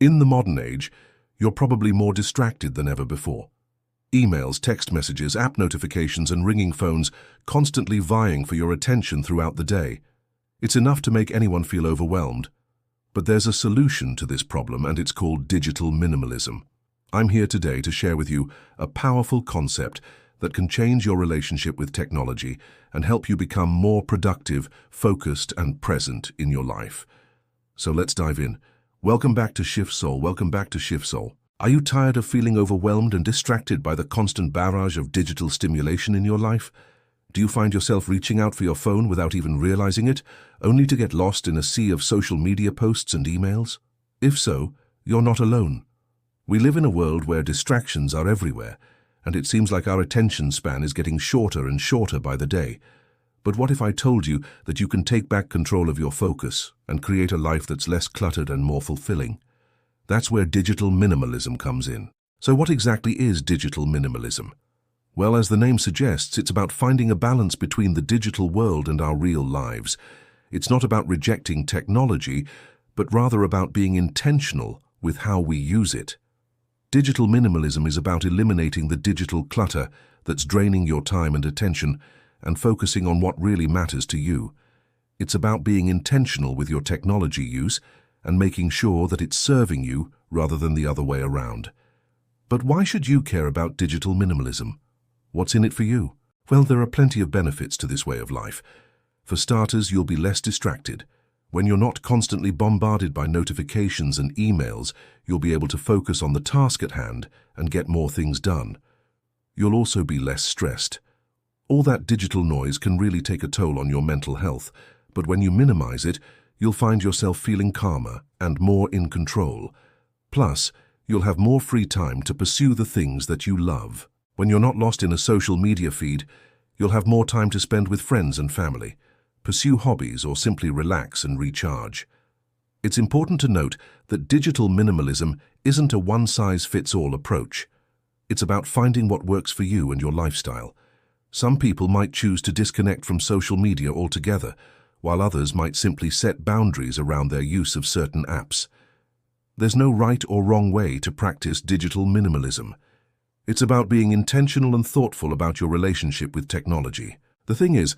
In the modern age, you're probably more distracted than ever before. Emails, text messages, app notifications, and ringing phones constantly vying for your attention throughout the day. It's enough to make anyone feel overwhelmed. But there's a solution to this problem, and it's called digital minimalism. I'm here today to share with you a powerful concept that can change your relationship with technology and help you become more productive, focused, and present in your life. So let's dive in. Welcome back to Shift Soul. Welcome back to Shift Soul. Are you tired of feeling overwhelmed and distracted by the constant barrage of digital stimulation in your life? Do you find yourself reaching out for your phone without even realizing it, only to get lost in a sea of social media posts and emails? If so, you're not alone. We live in a world where distractions are everywhere, and it seems like our attention span is getting shorter and shorter by the day. But what if I told you that you can take back control of your focus and create a life that's less cluttered and more fulfilling? That's where digital minimalism comes in. So what exactly is digital minimalism? Well, as the name suggests, it's about finding a balance between the digital world and our real lives. It's not about rejecting technology, but rather about being intentional with how we use it. Digital minimalism is about eliminating the digital clutter that's draining your time and attention and focusing on what really matters to you. It's about being intentional with your technology use and making sure that it's serving you rather than the other way around. But why should you care about digital minimalism? What's in it for you? Well, there are plenty of benefits to this way of life. For starters, you'll be less distracted. When you're not constantly bombarded by notifications and emails, you'll be able to focus on the task at hand and get more things done. You'll also be less stressed. All that digital noise can really take a toll on your mental health, but when you minimize it, you'll find yourself feeling calmer and more in control. Plus, you'll have more free time to pursue the things that you love. When you're not lost in a social media feed, you'll have more time to spend with friends and family, pursue hobbies, or simply relax and recharge. It's important to note that digital minimalism isn't a one-size-fits-all approach. It's about finding what works for you and your lifestyle. Some people might choose to disconnect from social media altogether, while others might simply set boundaries around their use of certain apps. There's no right or wrong way to practice digital minimalism. It's about being intentional and thoughtful about your relationship with technology. The thing is,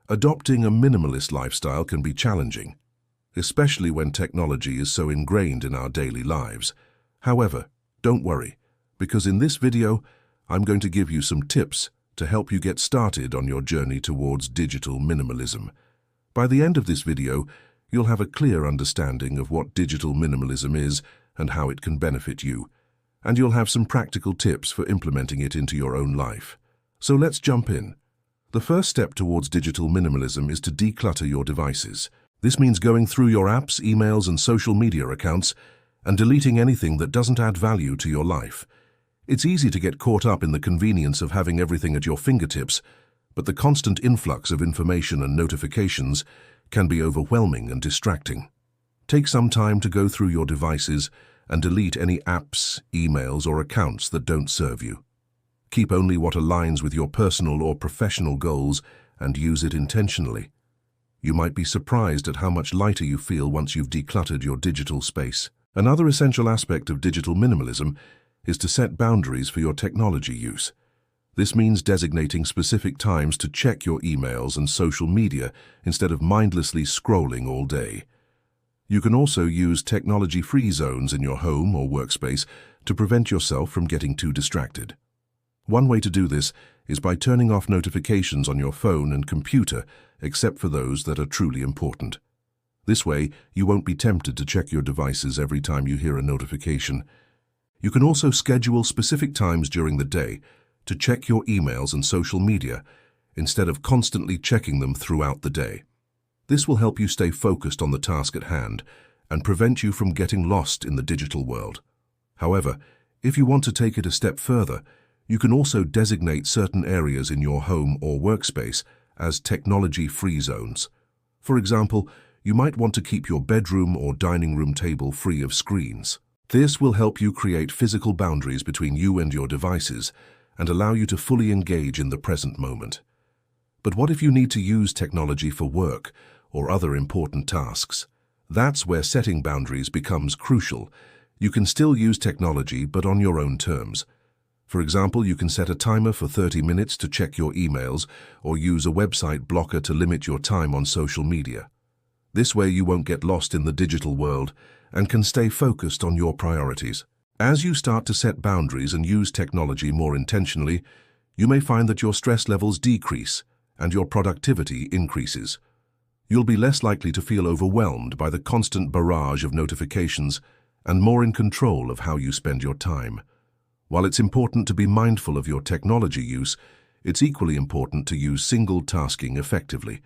adopting a minimalist lifestyle can be challenging, especially when technology is so ingrained in our daily lives. However, don't worry, because in this video, I'm going to give you some tips to help you get started on your journey towards digital minimalism. By the end of this video, you'll have a clear understanding of what digital minimalism is and how it can benefit you, and you'll have some practical tips for implementing it into your own life. So let's jump in. The first step towards digital minimalism is to declutter your devices. This means going through your apps, emails, and social media accounts and deleting anything that doesn't add value to your life. It's easy to get caught up in the convenience of having everything at your fingertips, but the constant influx of information and notifications can be overwhelming and distracting. Take some time to go through your devices and delete any apps, emails, or accounts that don't serve you. Keep only what aligns with your personal or professional goals and use it intentionally. You might be surprised at how much lighter you feel once you've decluttered your digital space. Another essential aspect of digital minimalism is to set boundaries for your technology use. This means designating specific times to check your emails and social media instead of mindlessly scrolling all day. You can also use technology-free zones in your home or workspace to prevent yourself from getting too distracted. One way to do this is by turning off notifications on your phone and computer, except for those that are truly important. This way, you won't be tempted to check your devices every time you hear a notification. You can also schedule specific times during the day to check your emails and social media instead of constantly checking them throughout the day. This will help you stay focused on the task at hand and prevent you from getting lost in the digital world. However, if you want to take it a step further, you can also designate certain areas in your home or workspace as technology-free zones. For example, you might want to keep your bedroom or dining room table free of screens. This will help you create physical boundaries between you and your devices and allow you to fully engage in the present moment. But what if you need to use technology for work or other important tasks? That's where setting boundaries becomes crucial. You can still use technology, but on your own terms. For example, you can set a timer for 30 minutes to check your emails or use a website blocker to limit your time on social media. This way you won't get lost in the digital world and can stay focused on your priorities. As you start to set boundaries and use technology more intentionally, you may find that your stress levels decrease and your productivity increases. You'll be less likely to feel overwhelmed by the constant barrage of notifications and more in control of how you spend your time. While it's important to be mindful of your technology use, it's equally important to use single tasking effectively.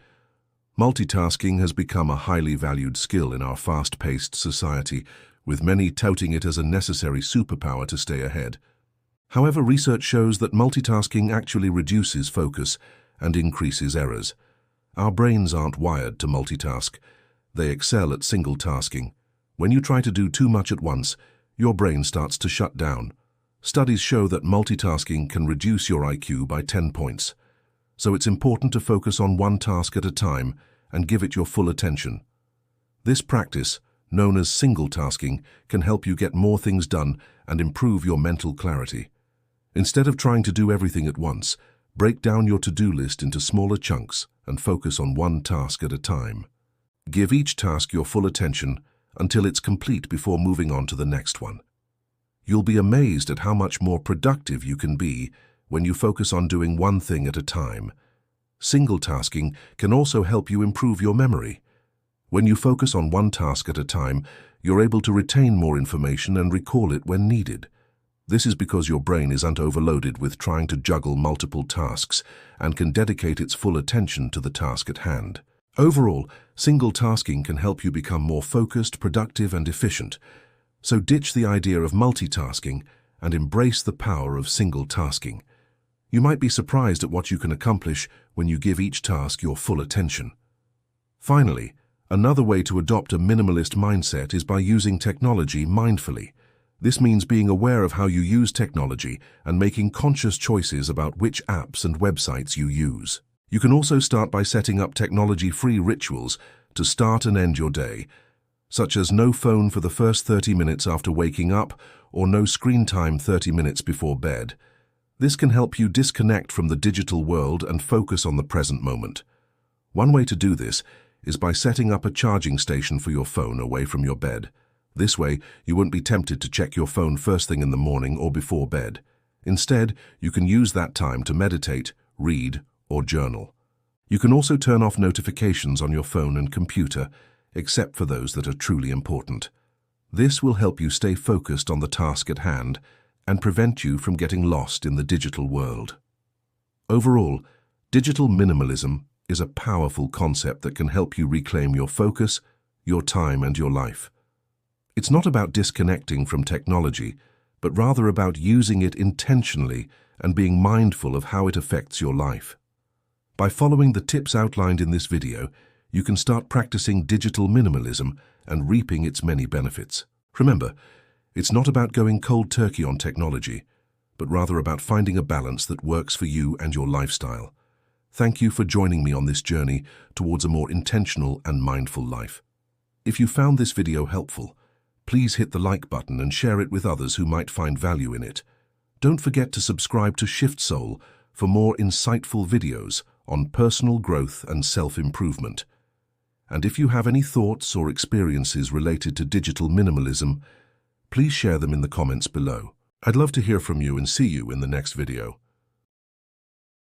Multitasking has become a highly valued skill in our fast-paced society, with many touting it as a necessary superpower to stay ahead. However, research shows that multitasking actually reduces focus and increases errors. Our brains aren't wired to multitask. They excel at single tasking. When you try to do too much at once, your brain starts to shut down. Studies show that multitasking can reduce your IQ by 10 points. So it's important to focus on one task at a time and give it your full attention. This practice, known as single tasking, can help you get more things done and improve your mental clarity. Instead of trying to do everything at once, break down your to-do list into smaller chunks and focus on one task at a time. Give each task your full attention until it's complete before moving on to the next one. You'll be amazed at how much more productive you can be when you focus on doing one thing at a time. Single tasking can also help you improve your memory. When you focus on one task at a time, you're able to retain more information and recall it when needed. This is because your brain isn't overloaded with trying to juggle multiple tasks and can dedicate its full attention to the task at hand. Overall, single tasking can help you become more focused, productive, and efficient. So ditch the idea of multitasking and embrace the power of single tasking. You might be surprised at what you can accomplish when you give each task your full attention. Finally, another way to adopt a minimalist mindset is by using technology mindfully. This means being aware of how you use technology and making conscious choices about which apps and websites you use. You can also start by setting up technology-free rituals to start and end your day, such as no phone for the first 30 minutes after waking up or no screen time 30 minutes before bed. This can help you disconnect from the digital world and focus on the present moment. One way to do this is by setting up a charging station for your phone away from your bed. This way, you won't be tempted to check your phone first thing in the morning or before bed. Instead, you can use that time to meditate, read, or journal. You can also turn off notifications on your phone and computer, except for those that are truly important. This will help you stay focused on the task at hand and prevent you from getting lost in the digital world. Overall, digital minimalism is a powerful concept that can help you reclaim your focus, your time, and your life. It's not about disconnecting from technology, but rather about using it intentionally and being mindful of how it affects your life. By following the tips outlined in this video, you can start practicing digital minimalism and reaping its many benefits. Remember, it's not about going cold turkey on technology, but rather about finding a balance that works for you and your lifestyle. Thank you for joining me on this journey towards a more intentional and mindful life. If you found this video helpful, please hit the like button and share it with others who might find value in it. Don't forget to subscribe to Shift Soul for more insightful videos on personal growth and self-improvement. And if you have any thoughts or experiences related to digital minimalism, please share them in the comments below. I'd love to hear from you and see you in the next video.